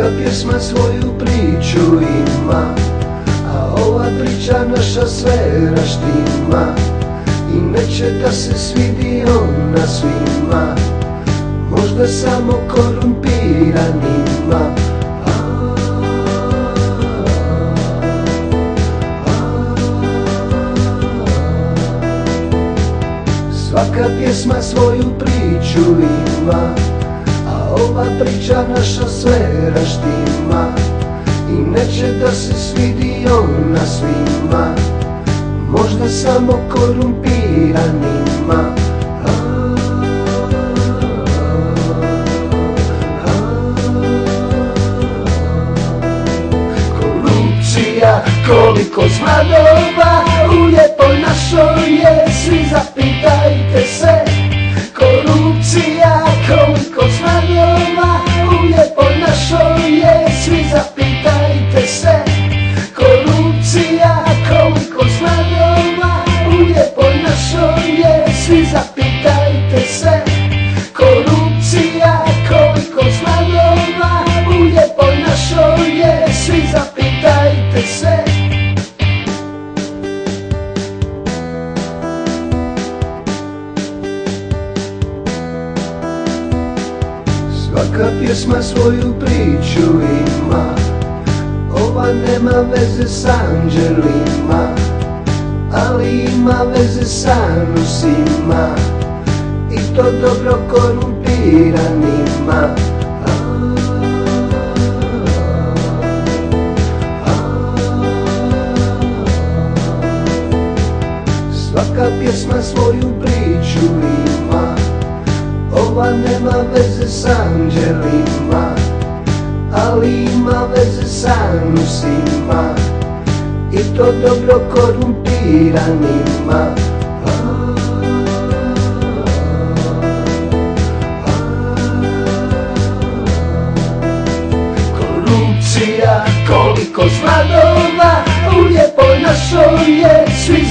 Svaka pjesma svoju priču ima, a ova priča naša sve raštima. I neće da se svidi ona svima, možda samo korumpiranima. Svaka pjesma svoju priču ima, a ova priča naša sve raštima. I neće da se svidi ona svima, možda samo korumpiranima. Korupcija, koliko zmadova u lijepoj našoj je, svi zapitajte se. Korupcija, koliko zmadova u lijepoj našoj je, svi zapitajte se. Korupcija, koliko zmadova u lijepoj našoj je, svi zapitajte se. Korupcija, koliko zmadova u lijepoj našoj je, svi zapitajte se. Svaka pjesma svoju priču ima, ova nema veze s anđelima, ali ima veze s anusima, i to dobro korumpiranima. Svaka pjesma svoju priču ima, ova nema veze s anđelima, ali ima veze s anusima, i to dobro korumpiranima. Korupcija, koliko zmadova u lijepoj našoj je, svi